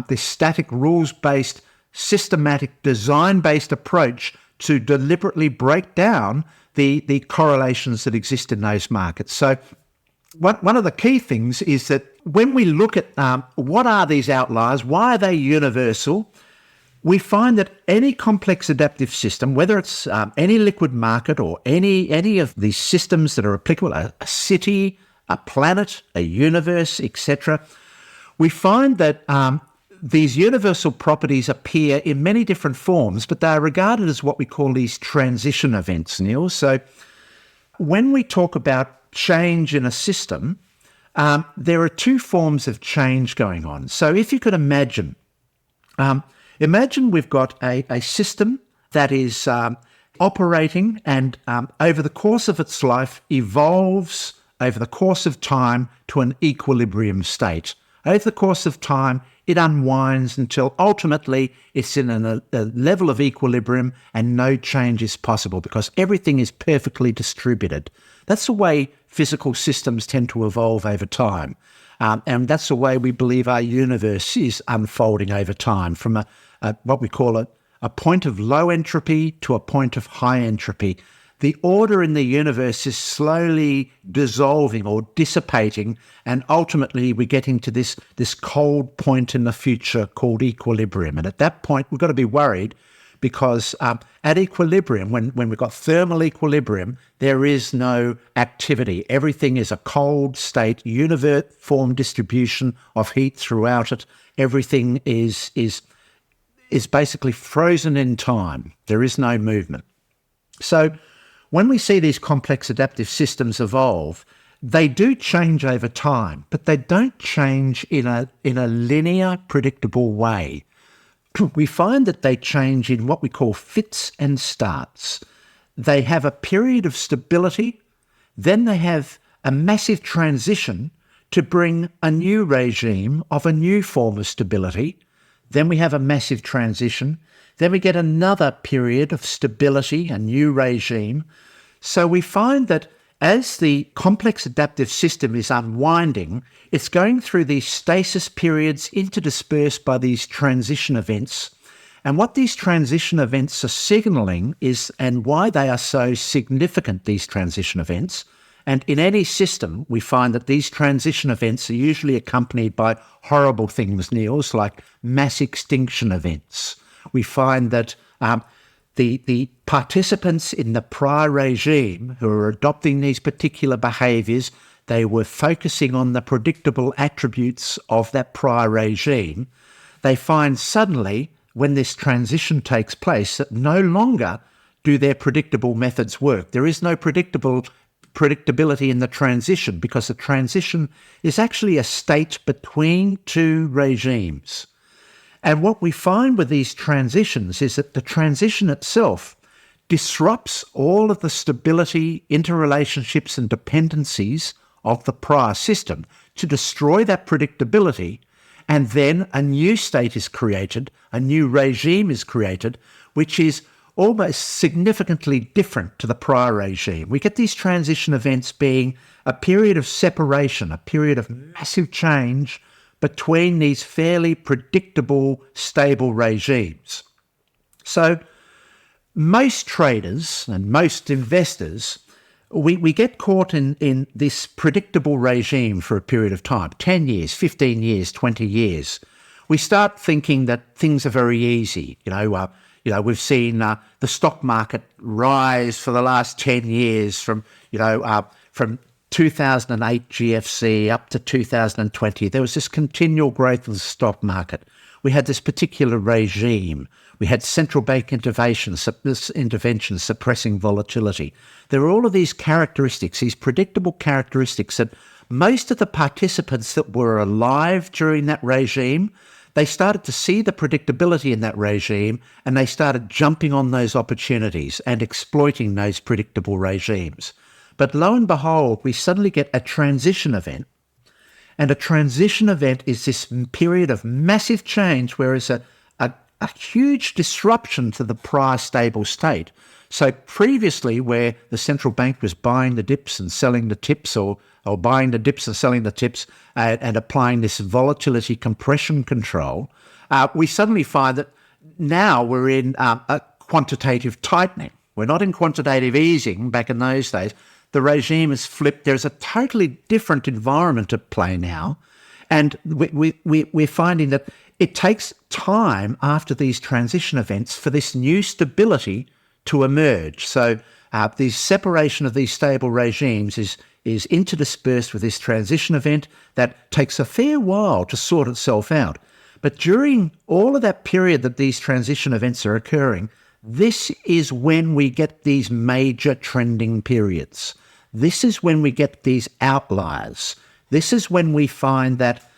this static rules-based, systematic, design-based approach to deliberately break down the correlations that exist in those markets. So one of the key things is that when we look at what are these outliers, why are they universal, we find that any complex adaptive system, whether it's any liquid market or any of these systems that are applicable, a city, a planet, a universe, etc., we find that these universal properties appear in many different forms, but they are regarded as what we call these transition events, Neil. So when we talk about change in a system, there are two forms of change going on. So if you could imagine we've got a system that is operating and over the course of its life evolves over the course of time to an equilibrium state. Over the course of time, it unwinds until ultimately it's in a level of equilibrium and no change is possible because everything is perfectly distributed. That's the way physical systems tend to evolve over time. And that's the way we believe our universe is unfolding over time, from what we call a point of low entropy to a point of high entropy. The order in the universe is slowly dissolving or dissipating, and ultimately we're getting to this cold point in the future called equilibrium. And at that point, we've got to be worried because at equilibrium, when we've got thermal equilibrium, there is no activity. Everything is a cold state, uniform distribution of heat throughout it. Everything is basically frozen in time. There is no movement. So when we see these complex adaptive systems evolve, they do change over time, but they don't change in a linear, predictable way. We find that they change in what we call fits and starts. They have a period of stability, then they have a massive transition to bring a new regime of a new form of stability. Then we have a massive transition. Then we get another period of stability, a new regime. So we find that as the complex adaptive system is unwinding, it's going through these stasis periods interdispersed by these transition events. And what these transition events are signalling is, and why they are so significant, these transition events, and in any system, we find that these transition events are usually accompanied by horrible things, Niels, like mass extinction events. We find that the participants in the prior regime who are adopting these particular behaviours, they were focusing on the predictable attributes of that prior regime. They find suddenly, when this transition takes place, that no longer do their predictable methods work. There is no predictability in the transition because the transition is actually a state between two regimes. And what we find with these transitions is that the transition itself disrupts all of the stability, interrelationships and dependencies of the prior system to destroy that predictability, and then a new state is created, a new regime is created, which is almost significantly different to the prior regime. We get these transition events being a period of separation, a period of massive change between these fairly predictable, stable regimes. So most traders and most investors, we get caught in this predictable regime for a period of time, 10 years, 15 years, 20 years. We start thinking that things are very easy. We've seen the stock market rise for the last 10 years from 2008 GFC up to 2020. There was this continual growth of the stock market. We had this particular regime. We had central bank interventions suppressing volatility. There were all of these characteristics, these predictable characteristics that most of the participants that were alive during that regime, they started to see the predictability in that regime and they started jumping on those opportunities and exploiting those predictable regimes. But lo and behold, we suddenly get a transition event. And a transition event is this period of massive change, whereas a a huge disruption to the prior stable state. So previously, where the central bank was buying the dips and selling the tips, or buying the dips and selling the tips, and applying this volatility compression control, we suddenly find that now we're in a quantitative tightening. We're not in quantitative easing back in those days. The regime has flipped. There's a totally different environment at play now. And we're finding that it takes time after these transition events for this new stability to emerge. So the separation of these stable regimes is interdispersed with this transition event that takes a fair while to sort itself out. But during all of that period that these transition events are occurring, this is when we get these major trending periods. This is when we get these outliers. This is when we find that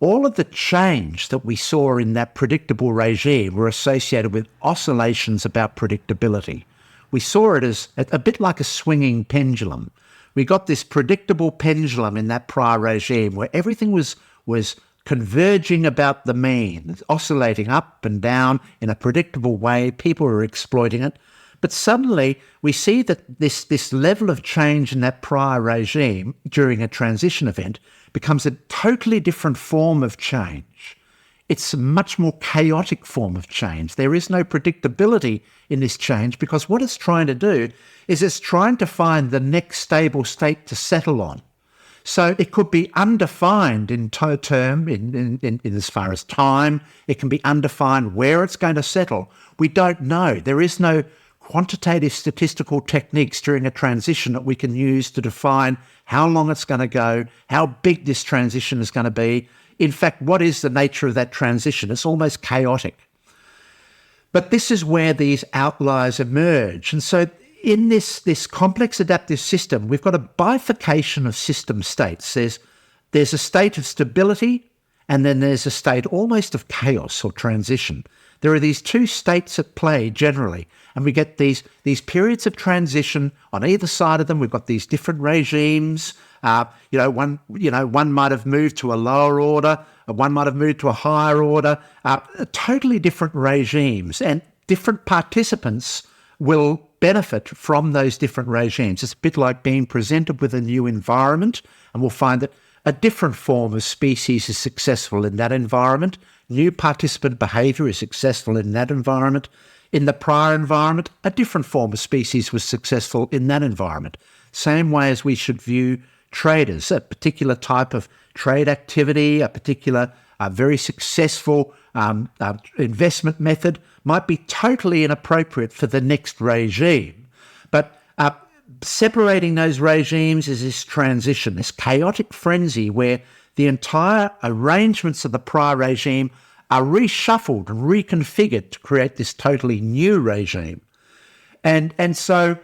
all of the change that we saw in that predictable regime were associated with oscillations about predictability. We saw it as a bit like a swinging pendulum. We got this predictable pendulum in that prior regime where everything was converging about the mean, oscillating up and down in a predictable way. People were exploiting it. But suddenly we see that this level of change in that prior regime during a transition event becomes a totally different form of change. It's a much more chaotic form of change. There is no predictability in this change because what it's trying to do is it's trying to find the next stable state to settle on. So it could be undefined in term, in as far as time. It can be undefined where it's going to settle. We don't know. There is no quantitative statistical techniques during a transition that we can use to define how long it's going to go, how big this transition is going to be. In fact, what is the nature of that transition? It's almost chaotic. But this is where these outliers emerge. And so in this complex adaptive system, we've got a bifurcation of system states. There's a state of stability, and then there's a state almost of chaos or transition. There are these two states at play generally, and we get these periods of transition on either side of them. We've got these different regimes. One might have moved to a lower order, one might have moved to a higher order. Totally different regimes, and different participants will benefit from those different regimes. It's a bit like being presented with a new environment, and we'll find that a different form of species is successful in that environment. New participant behaviour is successful in that environment. In the prior environment, a different form of species was successful in that environment. Same way as we should view traders. A particular type of trade activity, a particular very successful investment method might be totally inappropriate for the next regime. But separating those regimes is this transition, this chaotic frenzy where the entire arrangements of the prior regime are reshuffled and reconfigured to create this totally new regime. And so,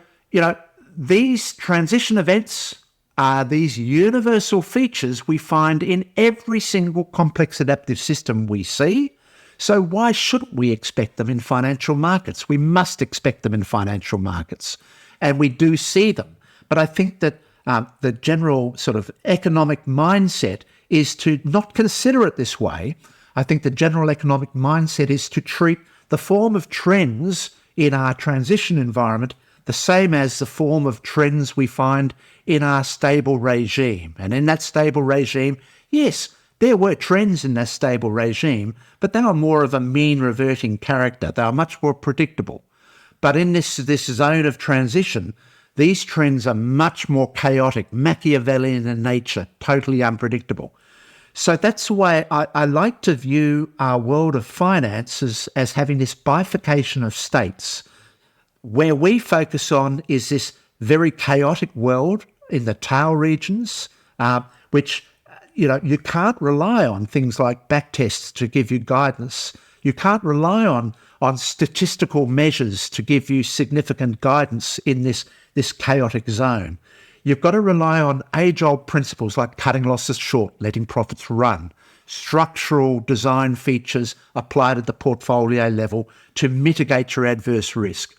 these transition events are these universal features we find in every single complex adaptive system we see. So why shouldn't we expect them in financial markets? We must expect them in financial markets, and we do see them. But I think that the general sort of economic mindset is to not consider it this way. I think the general economic mindset is to treat the form of trends in our transition environment the same as the form of trends we find in our stable regime. And in that stable regime, yes, there were trends in that stable regime, but they were more of a mean reverting character. They are much more predictable. But in this zone of transition, these trends are much more chaotic, Machiavellian in nature, totally unpredictable. So that's why I like to view our world of finance as having this bifurcation of states. Where we focus on is this very chaotic world in the tail regions, which, you can't rely on things like backtests to give you guidance. You can't rely on statistical measures to give you significant guidance in this chaotic zone. You've got to rely on age-old principles like cutting losses short, letting profits run, structural design features applied at the portfolio level to mitigate your adverse risk.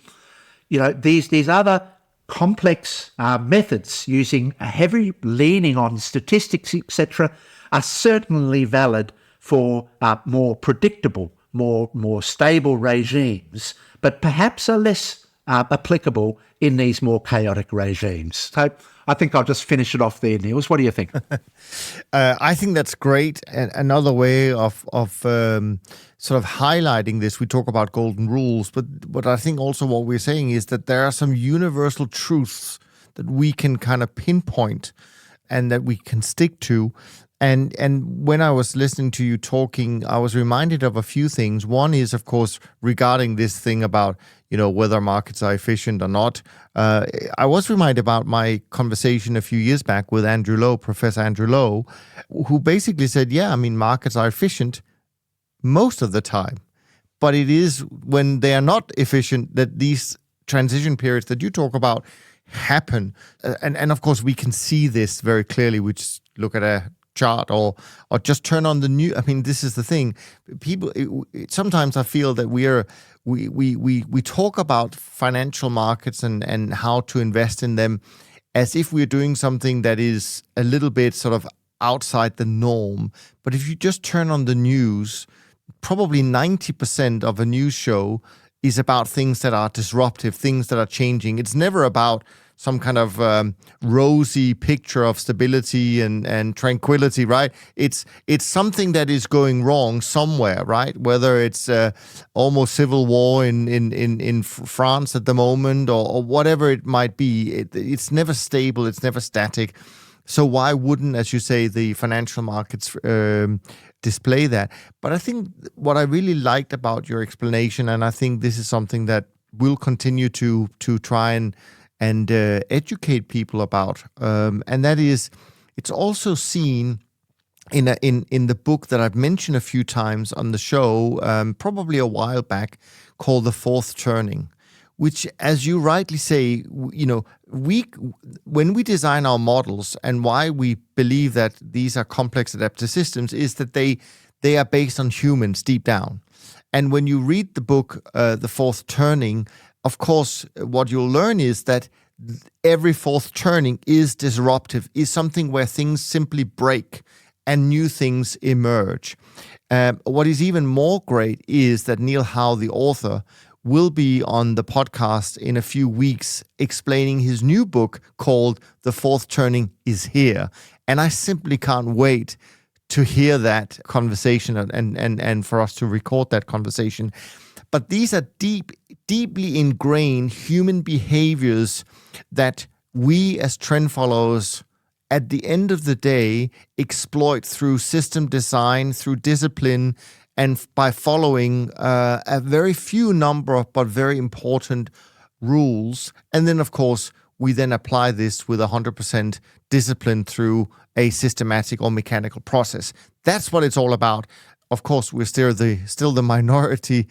These other complex methods using a heavy leaning on statistics, etc., are certainly valid for more predictable more stable regimes, but perhaps are less applicable in these more chaotic regimes. So I think I'll just finish it off there, Niels. What do you think? I think that's great. And another way of sort of highlighting this, we talk about golden rules, but I think also what we're saying is that there are some universal truths that we can kind of pinpoint and that we can stick to. And when I was listening to you talking, I was reminded of a few things. One is, of course, regarding this thing about, whether markets are efficient or not. I was reminded about my conversation a few years back with Andrew Lowe, Professor Andrew Lowe, who basically said, markets are efficient most of the time. But it is when they are not efficient that these transition periods that you talk about happen. And of course, we can see this very clearly. We just look at a chart or just turn on the news. I mean, this is the thing. People sometimes I feel that we talk about financial markets and how to invest in them as if we're doing something that is a little bit sort of outside the norm. But if you just turn on the news, probably 90% of a news show is about things that are disruptive, things that are changing. It's never about some kind of rosy picture of stability and tranquility, right? It's something that is going wrong somewhere, right? Whether it's almost civil war in France at the moment or whatever it might be. It's never stable. It's never static. So why wouldn't, as you say, the financial markets display that? But I think what I really liked about your explanation, and I think this is something that we'll continue to try and educate people about, and that is, it's also seen in the book that I've mentioned a few times on the show, probably a while back, called The Fourth Turning, which, as you rightly say, when we design our models, and why we believe that these are complex adaptive systems is that they are based on humans deep down. And when you read the book, The Fourth Turning, of course, what you'll learn is that every fourth turning is disruptive, is something where things simply break and new things emerge. What is even more great is that Neil Howe, the author, will be on the podcast in a few weeks explaining his new book called The Fourth Turning is Here. And I simply can't wait to hear that conversation and for us to record that conversation. But these are deeply ingrained human behaviors that we as trend followers, at the end of the day, exploit through system design, through discipline, and by following a very few number of but very important rules. And then, of course, we then apply this with 100% discipline through a systematic or mechanical process. That's what it's all about. Of course, we're still the minority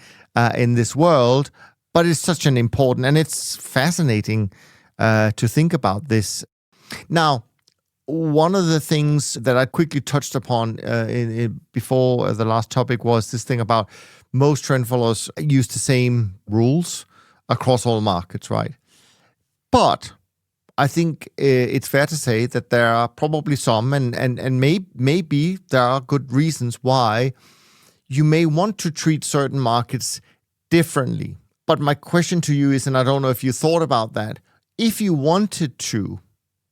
in this world, but it's such an important, and it's fascinating to think about this. Now, one of the things that I quickly touched upon before the last topic was this thing about most trend followers use the same rules across all markets, right? But I think it's fair to say that there are probably some, and maybe there are good reasons why you may want to treat certain markets differently. But my question to you is, and I don't know if you thought about that, if you wanted to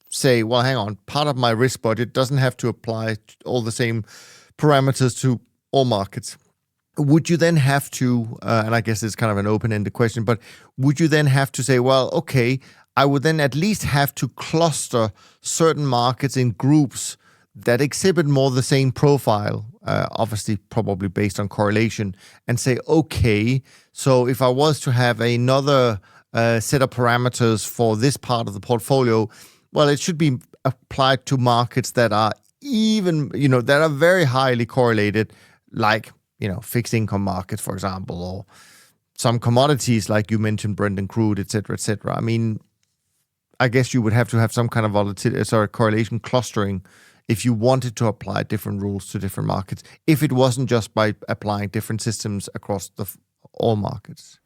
say, well, hang on, part of my risk budget doesn't have to apply all the same parameters to all markets, would you then have to, and I guess it's kind of an open-ended question, but would you then have to say, well, okay, I would then at least have to cluster certain markets in groups that exhibit more the same profile, obviously probably based on correlation, and say, okay, so if I was to have another set of parameters for this part of the portfolio, well, it should be applied to markets that are even, that are very highly correlated, like, fixed income markets, for example, or some commodities like you mentioned, Brennan, crude, et cetera, et cetera. I mean, I guess you would have to have some kind of correlation clustering if you wanted to apply different rules to different markets, if it wasn't just by applying different systems across all markets.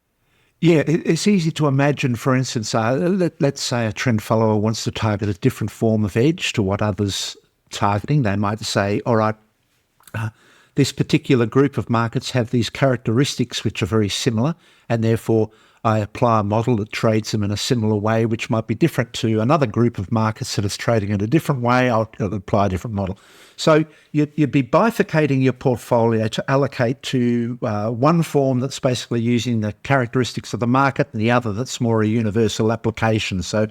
Yeah, it's easy to imagine, for instance, let's say a trend follower wants to target a different form of edge to what others targeting. They might say, all right, this particular group of markets have these characteristics which are very similar, and therefore I apply a model that trades them in a similar way, which might be different to another group of markets that is trading in a different way. I'll apply a different model. So you'd be bifurcating your portfolio to allocate to one form that's basically using the characteristics of the market, and the other that's more a universal application. So,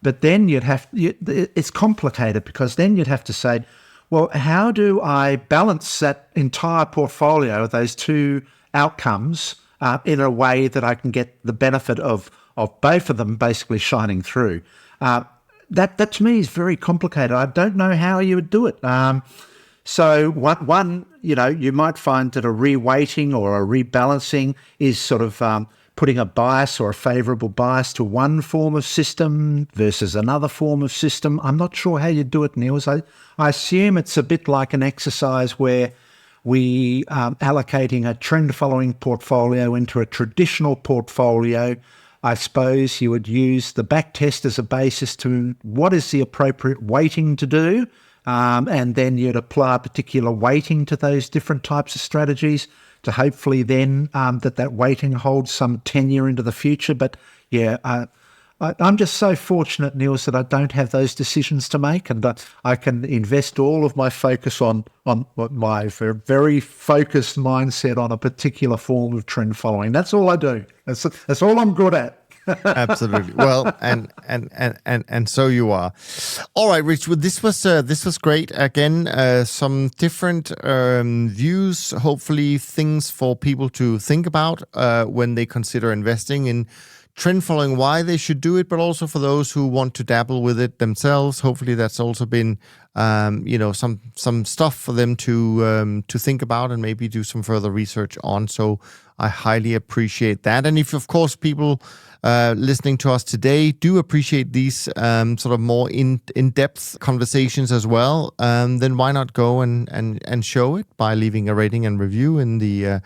but then it's complicated, because then you'd have to say, well, how do I balance that entire portfolio, those two outcomes, in a way that I can get the benefit of both of them basically shining through? That to me is very complicated. I don't know how you would do it. So one, you might find that a reweighting or a rebalancing is sort of putting a bias or a favourable bias to one form of system versus another form of system. I'm not sure how you do it, Niels. I assume it's a bit like an exercise where we allocating a trend-following portfolio into a traditional portfolio. I suppose you would use the back test as a basis to what is the appropriate weighting to do, and then you'd apply a particular weighting to those different types of strategies to hopefully then that weighting holds some tenure into the future. But yeah, I'm just so fortunate, Niels, that I don't have those decisions to make, and I can invest all of my focus on my very focused mindset on a particular form of trend following. That's all I do. That's all I'm good at. Absolutely. Well, and so you are. All right, Rich. Well, this was great. Again, some different views. Hopefully, things for people to think about when they consider investing in trend following, why they should do it, but also for those who want to dabble with it themselves. Hopefully, that's also been some stuff for them to think about and maybe do some further research on. So I highly appreciate that. And if, of course, people listening to us today do appreciate these sort of more in-depth conversations as well, then why not go and show it by leaving a rating and review in the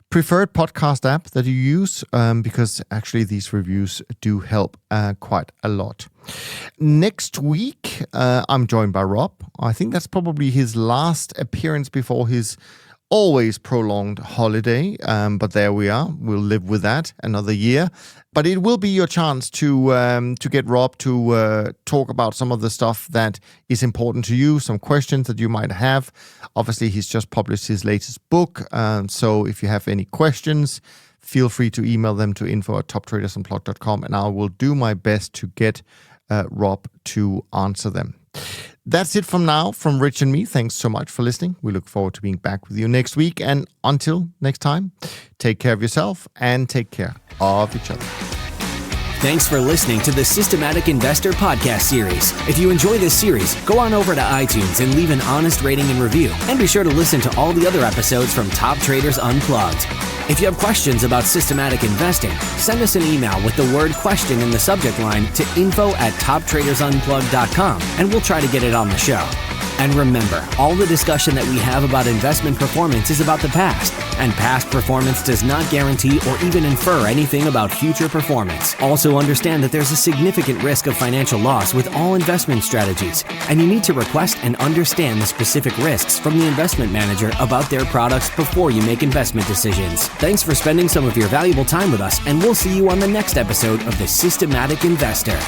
preferred podcast app that you use, because actually these reviews do help quite a lot. Next week, I'm joined by Rob. I think that's probably his last appearance before his always prolonged holiday, but there we are. We'll live with that another year. But it will be your chance to get Rob to talk about some of the stuff that is important to you, some questions that you might have. Obviously, he's just published his latest book, so if you have any questions, feel free to email them to info@toptradersunplugged.com, and I will do my best to get Rob to answer them. That's it from now, from Rich and me. Thanks so much for listening. We look forward to being back with you next week. And until next time, take care of yourself and take care of each other. Thanks for listening to the Systematic Investor podcast series. If you enjoy this series, go on over to iTunes and leave an honest rating and review. And be sure to listen to all the other episodes from Top Traders Unplugged. If you have questions about systematic investing, send us an email with the word question in the subject line to info@toptradersunplugged.com, and we'll try to get it on the show. And remember, all the discussion that we have about investment performance is about the past, and past performance does not guarantee or even infer anything about future performance. Also understand that there's a significant risk of financial loss with all investment strategies, and you need to request and understand the specific risks from the investment manager about their products before you make investment decisions. Thanks for spending some of your valuable time with us, and we'll see you on the next episode of The Systematic Investor.